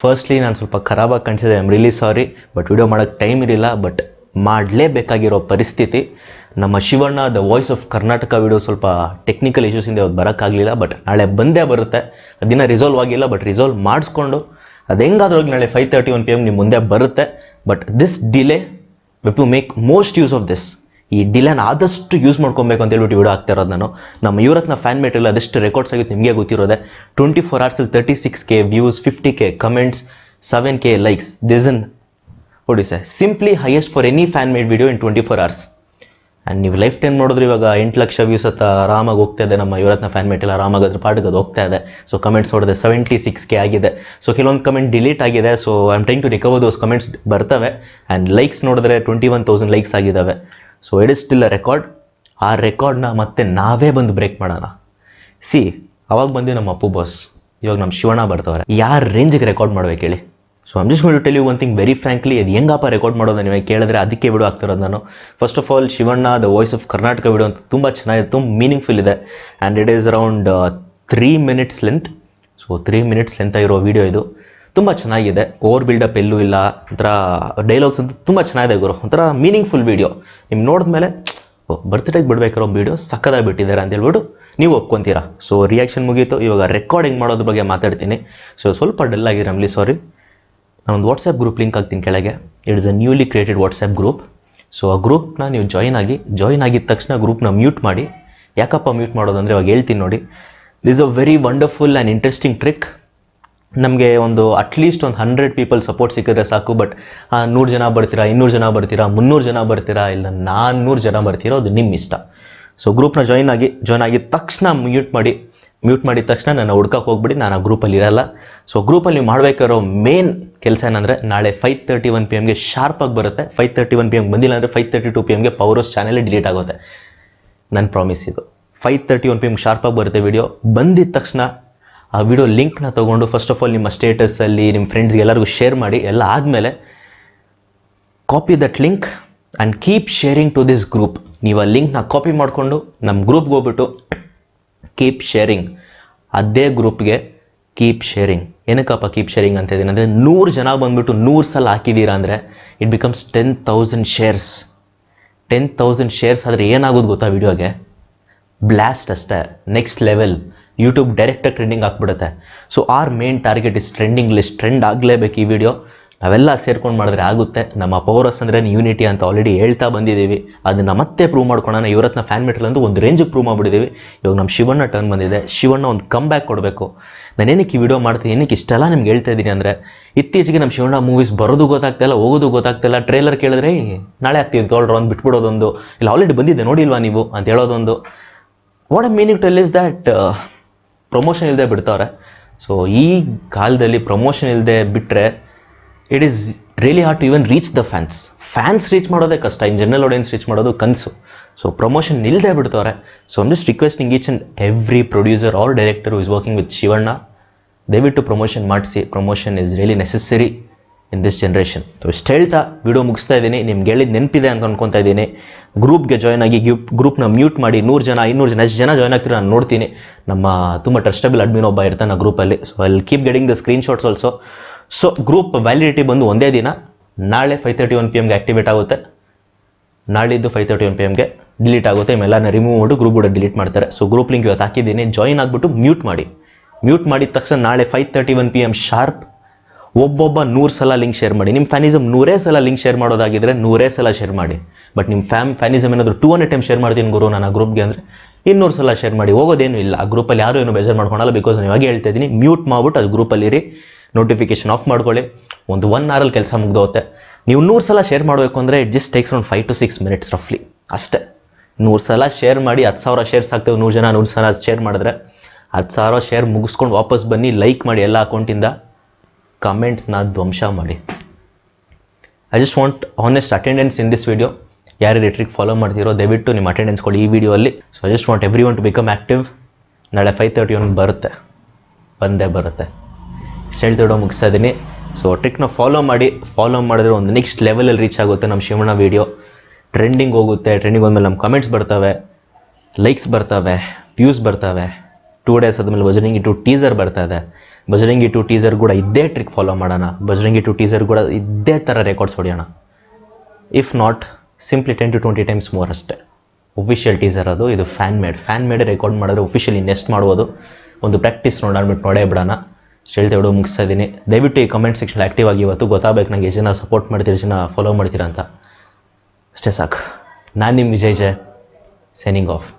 Firstly ನಾನು ಸ್ವಲ್ಪ ಖರಾಬಾಗಿ ಕಾಣಿಸಿದೆ, I am really sorry. But video ಮಾಡೋಕ್ಕೆ ಟೈಮ್ ಇರಲಿಲ್ಲ, ಬಟ್ ಮಾಡಲೇಬೇಕಾಗಿರೋ ಪರಿಸ್ಥಿತಿ. ನಮ್ಮ Shivanna the voice of Karnataka video ಸ್ವಲ್ಪ ಟೆಕ್ನಿಕಲ್ ಇಶ್ಯೂಸಿಂದ ಇವತ್ತು ಬರೋಕ್ಕಾಗಲಿಲ್ಲ. ಬಟ್ ನಾಳೆ ಬಂದೇ ಬರುತ್ತೆ. ಅದನ್ನ ರಿಸಾಲ್ವ್ ಆಗಿಲ್ಲ, ಬಟ್ ರಿಸಾಲ್ವ್ ಮಾಡಿಸ್ಕೊಂಡು ಅದು ಹೆಂಗಾದ್ರೂ ನಾಳೆ 5:31 PM ನಿಮ್ಮ ಮುಂದೆ ಬರುತ್ತೆ. But this delay we to make most use of this. ಈ ಡಿಲೇನ ಆದಷ್ಟು ಯೂಸ್ ಮಾಡ್ಕೊಬೇಕು ಅಂತ ಹೇಳ್ಬಿಟ್ಟು ವಿಡಿಯೋ ಆಗ್ತಾ ಇರೋದು ನಾನು. ನಮ್ಮ ಯುವರತ್ನ ಫ್ಯಾನ್ ಮೇಟ್ ಎಲ್ಲ ಅದೆಷ್ಟು ರೆಕಾರ್ಡ್ಸ್ ಆಗಿತ್ತು ನಿಮಗೆ ಗೊತ್ತಿರೋದೆ. 24 hours 36K views, 50K comments, 7K likes. This in what is simply highest for any fan made video in 24 hours. And ನೀವು ಲೈಫ್ ಟೈಮ್ ನೋಡಿದ್ರೆ ಇವಾಗ 8 ಲಕ್ಷ ವ್ಯೂಸ್ ಹತ್ತ ಆರಾಮಾಗಿ ಹೋಗ್ತಾ ಇದೆ. ನಮ್ಮ ಯುವರತ್ನ ಫ್ಯಾನ್ ಮೇಟ್ ಎಲ್ಲ ಆರಾಮಾಗಿ ಅದ್ರ ಪಾಟಿಗೆ ಅದು ಹೋಗ್ತಾ ಇದೆ. ಸೊ ಕಮೆಂಟ್ಸ್ ನೋಡಿದೆ 76K ಆಗಿದೆ. ಸೊ ಕೆಲವೊಂದು ಕಮೆಂಟ್ ಡಿಲೀಟ್ ಆಗಿದೆ. So I am trying to recover those comments ಬರ್ತವೆ. ಆ್ಯಂಡ್ ಲೈಕ್ಸ್ ನೋಡಿದ್ರೆ 21,000 ಲೈಕ್ಸ್ ಆಗಿದ್ದಾವೆ. So it is still a record. ಆ ರೆಕಾರ್ಡ್ನ ಮತ್ತೆ ನಾವೇ ಬಂದು ಬ್ರೇಕ್ ಮಾಡೋಣ. ಅವಾಗ ಬಂದು ನಮ್ಮ ಅಪ್ಪು ಬಾಸ್, ಇವಾಗ ನಮ್ಮ ಶಿವಣ್ಣ ಬರ್ತವ್ರೆ. ಯಾರು ರೇಂಜಿಗೆ ರೆಕಾರ್ಡ್ ಮಾಡ್ಬೇಕು ಹೇಳಿ? So I'm just going to tell you one thing very frankly. ಅದು ಹೆಂಗಪ್ಪ ರೆಕಾರ್ಡ್ ಮಾಡೋದು ನೀವು ಕೇಳಿದ್ರೆ ಅದಕ್ಕೆ ವಿಡಿಯೋ ಆಗ್ತಿರೋದು ನಾನು. First of all, Shivanna the voice of Karnataka video ಅಂತ ತುಂಬ ಚೆನ್ನಾಗಿದೆ, ತುಂಬ ಮೀನಿಂಗ್ಫುಲ್ ಇದೆ. And it is around 3 minutes length. So 3 minutes length ಆಗಿರೋ ವಿಡಿಯೋ ಇದು. ತುಂಬ ಚೆನ್ನಾಗಿದೆ. ಓವರ್ ಬಿಲ್ಡಪ್ ಎಲ್ಲೂ ಇಲ್ಲ. ಒಂಥರ ಡೈಲಾಗ್ಸ್ ಅಂತ ತುಂಬ ಚೆನ್ನಾಗಿದೆ ಗುರು. ಒಂಥರ ಮೀನಿಂಗ್ಫುಲ್ ವೀಡಿಯೋ. ನಿಮ್ಗೆ ನೋಡಿದ್ಮೇಲೆ ಬರ್ತ್ಡೇಗೆ ಬಿಡಬೇಕಾರೋ ವೀಡಿಯೋ ಸಕ್ಕದಾಗಿ ಬಿಟ್ಟಿದ್ದಾರೆ ಅಂತ ಹೇಳ್ಬಿಟ್ಟು ನೀವು ಒಪ್ಕೊತೀರಾ. ಸೊ ರಿಯಾಕ್ಷನ್ ಮುಗೀತು. ಇವಾಗ ರೆಕಾರ್ಡಿಂಗ್ ಮಾಡೋದ್ರ ಬಗ್ಗೆ ಮಾತಾಡ್ತೀನಿ. ಸೊ ಸ್ವಲ್ಪ ಡಲ್ ಆಗಿರಿ, ಐಮ್ ರಿಯಲಿ ಸಾರಿ. ನಾನೊಂದು ವಾಟ್ಸಪ್ ಗ್ರೂಪ್ ಲಿಂಕ್ ಹಾಕ್ತೀನಿ ಕೆಳಗೆ. It is a newly created WhatsApp group. So ಆ ಗ್ರೂಪ್ನ ನೀವು ಜಾಯಿನ್ ಆಗಿದ ತಕ್ಷಣ ಗ್ರೂಪ್ನ ಮ್ಯೂಟ್ ಮಾಡಿ. ಯಾಕಪ್ಪ ಮ್ಯೂಟ್ ಮಾಡೋದು ಅಂದರೆ ಇವಾಗ ಹೇಳ್ತೀನಿ ನೋಡಿ. This a very wonderful and interesting trick. ನಮಗೆ ಒಂದು ಅಟ್ಲೀಸ್ಟ್ ಒಂದು 100 people ಸಪೋರ್ಟ್ ಸಿಕ್ಕಿದ್ರೆ ಸಾಕು. ಬಟ್ 100 ಜನ ಬರ್ತೀರಾ, 200 ಜನ ಬರ್ತೀರಾ, 300 ಜನ ಬರ್ತೀರಾ, ಇಲ್ಲ 400 ಜನ ಬರ್ತೀರಾ, ಅದು ನಿಮ್ಮ ಇಷ್ಟ. ಸೊ ಗ್ರೂಪ್ನ ಜಾಯಿನ್ ಆಗಿದ ತಕ್ಷಣ ಮ್ಯೂಟ್ ಮಾಡಿದ ತಕ್ಷಣ ನಾನು ಹುಡ್ಕಕ್ಕೆ ಹೋಗ್ಬಿಡಿ, ನಾನು ಆ ಗ್ರೂಪಲ್ಲಿ ಇರಲ್ಲ. ಸೊ ಗ್ರೂಪಲ್ಲಿ ನೀವು ಮಾಡಬೇಕಾಗಿರೋ ಮೇನ್ ಕೆಲಸ ಏನಂದರೆ, ನಾಳೆ 5:31 PM ಶಾರ್ಪಾಗಿ ಬರುತ್ತೆ. 5:31 PM ಬಂದಿಲ್ಲ ಅಂದರೆ 5:32 PM power house channel delete ಆಗುತ್ತೆ. ನನ್ನ ಪ್ರಾಮಿಸ್ ಇದು. 5:31 PM ಶಾರ್ಪಾಗಿ ಬರುತ್ತೆ ವಿಡಿಯೋ. ಬಂದಿದ ತಕ್ಷಣ ಆ ವಿಡಿಯೋ ಲಿಂಕ್ನ ತೊಗೊಂಡು ಫಸ್ಟ್ ಆಫ್ ಆಲ್ ನಿಮ್ಮ ಸ್ಟೇಟಸಲ್ಲಿ ನಿಮ್ಮ ಫ್ರೆಂಡ್ಸ್ಗೆ ಎಲ್ಲರಿಗೂ ಶೇರ್ ಮಾಡಿ. ಎಲ್ಲ ಆದಮೇಲೆ copy that link and keep sharing to this group. ನೀವು ಆ ಲಿಂಕ್ನ ಕಾಪಿ ಮಾಡಿಕೊಂಡು ನಮ್ಮ ಗ್ರೂಪ್ಗೆ ಹೋಗ್ಬಿಟ್ಟು ಕೀಪ್ ಶೇರಿಂಗ್. ಅದೇ ಗ್ರೂಪ್ಗೆ ಕೀಪ್ ಶೇರಿಂಗ್. ಏನಕ್ಕಪ್ಪ ಕೀಪ್ ಶೇರಿಂಗ್ ಅಂತ ಇದ್ದೀನಿ ಅಂದರೆ, 100 ಜನ ಬಂದುಬಿಟ್ಟು 100 ಸಲ ಹಾಕಿದ್ದೀರಾ ಅಂದರೆ ಇಟ್ ಬಿಕಮ್ಸ್ 10,000 ಶೇರ್ಸ್. 10,000 ಶೇರ್ಸ್ ಆದರೆ ಏನಾಗೋದು ಗೊತ್ತಾ? ವಿಡಿಯೋಗೆ ಬ್ಲಾಸ್ಟ್ ಅಷ್ಟೇ, ನೆಕ್ಸ್ಟ್ ಲೆವೆಲ್. ಯೂಟ್ಯೂಬ್ ಡೈರೆಕ್ಟಾಗಿ ಟ್ರೆಂಡಿಂಗ್ ಹಾಕ್ಬಿಡುತ್ತೆ. So our main target is trending list. Trend ಆಗಲೇಬೇಕು ಈ ವಿಡಿಯೋ. ನಾವೆಲ್ಲ ಸೇರ್ಕೊಂಡು ಮಾಡಿದ್ರೆ ಆಗುತ್ತೆ. ನಮ್ಮ ಪವರ್ ಹೌಸ್ ಅಂದರೆ ಯೂನಿಟಿ ಅಂತ ಆಲ್ರೆಡಿ ಹೇಳ್ತಾ ಬಂದಿದ್ದೀವಿ. ಅದನ್ನು ಮತ್ತೆ ಪ್ರೂವ್ ಮಾಡ್ಕೊಳ್ಳೋಣ. ಇವರತ್ನ ಫ್ಯಾನ್ ಮೇಟಲ್ಲಂತೂ ಒಂದು ರೇಂಜಿಗೆ ಪ್ರೂವ್ ಮಾಡಿಬಿಟ್ಟಿದ್ದೀವಿ. ಇವಾಗ ನಮ್ಮ ಶಿವಣ್ಣ ಟರ್ನ್ ಬಂದಿದೆ. ಶಿವಣ್ಣ ಒಂದು ಕಮ್ ಬ್ಯಾಕ್ ಕೊಡಬೇಕು. ನಾನು ಏನಕ್ಕೆ ಈ ವಿಡಿಯೋ ಮಾಡ್ತೀನಿ, ಏನಕ್ಕೆ ಇಷ್ಟೆಲ್ಲ ನಿಮ್ಗೆ ಹೇಳ್ತಾ ಇದ್ದೀನಿ ಅಂದರೆ, ಇತ್ತೀಚೆಗೆ ನಮ್ಮ ಶಿವಣ್ಣ ಮೂವೀಸ್ ಬರೋದು ಗೊತ್ತಾಗ್ತಾಯಿಲ್ಲ, ಹೋಗೋದು ಗೊತ್ತಾಗ್ತಾಯಿಲ್ಲ. ಟ್ರೇಲರ್ ಕೇಳಿದ್ರೆ ನಾಳೆ ಆಗ್ತಿದೆ ತೊಗೊಳ್ರ ಒಂದು ಬಿಟ್ಬಿಡೋದೊಂದು, ಇಲ್ಲ ಆಲ್ರೆಡಿ ಬಂದಿದೆ ನೋಡಿಲ್ವಾ ನೀವು ಅಂತ ಹೇಳೋದೊಂದು. What I meaning tell is that promotion ಇಲ್ಲದೆ ಬಿಡ್ತಾವ್ರೆ. ಸೊ ಈ ಕಾಲದಲ್ಲಿ ಪ್ರಮೋಷನ್ ಇಲ್ಲದೆ ಬಿಟ್ಟರೆ it is really hard to even reach the fans reach ಮಾಡೋದೇ ಕಷ್ಟ. ಇನ್ ಜನರಲ್ ಆಡಿಯನ್ಸ್ ರೀಚ್ ಮಾಡೋದು ಕನಸು. ಸೊ ಪ್ರಮೋಷನ್ ಇಲ್ಲದೆ ಬಿಡ್ತಾವ್ರೆ. So I'm just requesting each and every producer or director who is working with Shivanna, ದಯವಿಟ್ಟು promotion ಮಾಡಿಸಿ. Promotion is really necessary in this generation. So ಇಷ್ಟು ಹೇಳ್ತಾ ವಿಡಿಯೋ ಮುಗಿಸ್ತಾ ಇದ್ದೀನಿ. ನಿಮ್ಗೆ ಹೇಳಿದ ನೆನಪಿದೆ ಅಂತ ಅನ್ಕೊತಾ ಇದ್ದೀನಿ. ಗ್ರೂಪ್ಗೆ ಜಾಯ್ನ್ ಆಗಿ ಗ್ರೂಪ್ನ ಮ್ಯೂಟ್ ಮಾಡಿ. 100 ಜನ 200 ಜನ ಎಷ್ಟು ಜನ ಜಾಯ್ನ್ ಆಗ್ತೀರ ನಾನು ನೋಡ್ತೀನಿ. ನಮ್ಮ ತುಂಬ ಟ್ರಸ್ಟಬಲ್ ಅಡ್ಮಿನ್ ಒಬ್ಬ ಇರ್ತಾನೆ ಆ ಗ್ರೂಪಲ್ಲಿ. So I will keep getting the screenshots also. So group validity ಬಂದು ಒಂದೇ ದಿನ, ನಾಳೆ 5:31 PM ಆ್ಯಕ್ಟಿವೇಟ್ ಆಗುತ್ತೆ. ನಾಳಿದ್ದು 5:31 PM ಡಿಲೀಟ್ ಆಗುತ್ತೆ. ಇವೆಲ್ಲನ ರಿಮೂವ್ ಮಾಡಿ ಗ್ರೂಪ್ ಕೂಡ ಡಿಲೀಟ್ ಮಾಡ್ತಾರೆ. ಸೊ ಗ್ರೂಪ್ ಲಿಂಕ್ ಇವತ್ತು ಹಾಕಿದ್ದೀನಿ. ಜಾಯಿನ್ ಆಗಿಬಿಟ್ಟು ಮ್ಯೂಟ್ ಮಾಡಿದ ತಕ್ಷಣ ನಾಳೆ 5:31 PM ಶಾರ್ಪ್ ಒಬ್ಬೊಬ್ಬ 100 ಸಲ ಲಿಂಕ್ ಶೇರ್ ಮಾಡಿ. ನಿಮ್ಮ ಫ್ಯಾನಿಸಮ್ 100 ಸಲ ಲಿಂಕ್ ಶೇರ್ ಮಾಡೋದಾಗಿದ್ದರೆ 100 ಸಲ ಶೇರ್ ಮಾಡಿ. ಬಟ್ ನಿಮ್ಮ ಫ್ಯಾನಿಸಮ್ ಏನಾದರೂ 200 ಟೈಮ್ ಶೇರ್ ಮಾಡ್ತೀನಿ ಗುರು ನಾನು ಆ ಗ್ರೂಪ್ಗೆ ಅಂದರೆ 200 ಸಲ ಶೇರ್ ಮಾಡಿ. ಹೋಗೋದೇನು ಇಲ್ಲ. ಆ ಗ್ರೂಪಲ್ಲಿ ಯಾರು ಏನು ಬೇಜಾರು ಮಾಡ್ಕೊಳಲ್ಲ. ಬಿಕಾಸ್ ನಾನು ಇವಾಗ ಹೇಳ್ತಾ ಇದ್ದೀನಿ, ಮ್ಯೂಟ್ ಮಾಡ್ಬಿಟ್ಟು ಅದು ಗ್ರೂಪಲ್ಲಿರಿ. ನೋಟಿಫಿಕೇಶನ್ ಆಫ್ ಮಾಡ್ಕೊಳ್ಳಿ. ಒಂದು 1 hour ಕೆಲಸ ಮುಗ್ದೋಗುತ್ತೆ. ನೀವು 100 ಸಲ ಶೇರ್ ಮಾಡಬೇಕು ಅಂದರೆ it just takes around 5 to 6 minutes ರಫ್ಲಿ ಅಷ್ಟೇ. 100 ಸಲ ಶೇರ್ ಮಾಡಿ 10,000 ಶೇರ್ಸ್ ಆಗ್ತವೆ. 100 ಜನ 100 ಸಲ ಶೇರ್ ಮಾಡಿದ್ರೆ 10,000 ಶೇರ್ ಮುಗಿಸ್ಕೊಂಡು ವಾಪಸ್ ಬನ್ನಿ. ಲೈಕ್ ಮಾಡಿ ಎಲ್ಲ ಅಕೌಂಟಿಂದ. ಕಮೆಂಟ್ಸ್ನ ಧ್ವಂಸ ಮಾಡಿ. I just want honest attendance in this video. ಯಾರು ಟ್ರಿಕ್ ಫಾಲೋ ಮಾಡ್ತೀರೋ ದಯವಿಟ್ಟು ನಿಮ್ಮ ಅಟೆಂಡೆನ್ಸ್ ಕೊಡಿ ಈ ವಿಡಿಯೋಲ್ಲಿ. So I just want everyone to become active. ನಾಳೆ 5:31 ಬರುತ್ತೆ, ಬಂದೇ ಬರುತ್ತೆ. ಇಷ್ಟು ಹೇಳ್ತಿಡೋ ಮುಗಿಸ್ತಾ ಇದ್ದೀನಿ. ಸೊ ಟ್ರಿಕ್ನ ಫಾಲೋ ಮಾಡಿದ್ರೆ ಒಂದು ನೆಕ್ಸ್ಟ್ ಲೆವೆಲಲ್ಲಿ ರೀಚ್ ಆಗುತ್ತೆ. ನಮ್ಮ ಶಿವಣ್ಣ ವೀಡಿಯೋ ಟ್ರೆಂಡಿಂಗ್ ಹೋಗುತ್ತೆ. ಟ್ರೆಂಡಿಂಗ್ ಹೋದ್ಮೇಲೆ ನಮ್ಮ ಕಮೆಂಟ್ಸ್ ಬರ್ತವೆ, ಲೈಕ್ಸ್ ಬರ್ತವೆ, ವ್ಯೂಸ್ ಬರ್ತವೆ. 2 days ಆದಮೇಲೆ ವಜನಿಂಗ್ ಇಟ್ಟು ಟೀಸರ್ ಬರ್ತಾ ಇದೆ. ಬಜರಂಗಿ 2 ಟೀಸರ್ ಕೂಡ ಇದ್ದೇ ಟ್ರಿಕ್ ಫಾಲೋ ಮಾಡೋಣ. ಬಜರಂಗಿ 2 ಟೀಸರ್ ಕೂಡ ಇದ್ದೇ ಥರ ರೆಕಾರ್ಡ್ಸ್ ಹೊಡೆಯೋಣ. If not simply 10 to 20 times more ಅಷ್ಟೇ. ಒಫಿಷಿಯಲ್ ಟೀಸರ್ ಅದು, ಇದು ಫ್ಯಾನ್ ಮೇಡ್ ರೆಕಾರ್ಡ್ ಮಾಡಿದ್ರೆ ಒಫಿಷಿಯಲಿ ನೆಕ್ಸ್ಟ್ ಮಾಡ್ಬೋದು. ಒಂದು ಪ್ರಾಕ್ಟೀಸ್ ನೋಡ್ಬಿಟ್ಟು ನೋಡೇ ಬಿಡೋಣ. ಹೇಳ್ತಾ ವಿಡಿಯೋ ಮುಗಿಸ್ತಾ ಇದ್ದೀನಿ. ದಯವಿಟ್ಟು ಈ ಕಮೆಂಟ್ ಸೆಕ್ಷನ್ ಆ್ಯಕ್ಟಿವ್ ಆಗಿ ಇವತ್ತು ಗೊತ್ತಾಗಬೇಕು ನನಗೆ, ಜನ ಸಪೋರ್ಟ್ ಮಾಡ್ತೀರಿ, ಜನ ಫಾಲೋ ಮಾಡ್ತೀರಾ ಅಂತ. ಅಷ್ಟೇ ಸಾಕು. ನಾನು ನಿಮ್ಮ ವಿಜಯ್ ಜೆ, ಸೈನಿಂಗ್ ಆಫ್.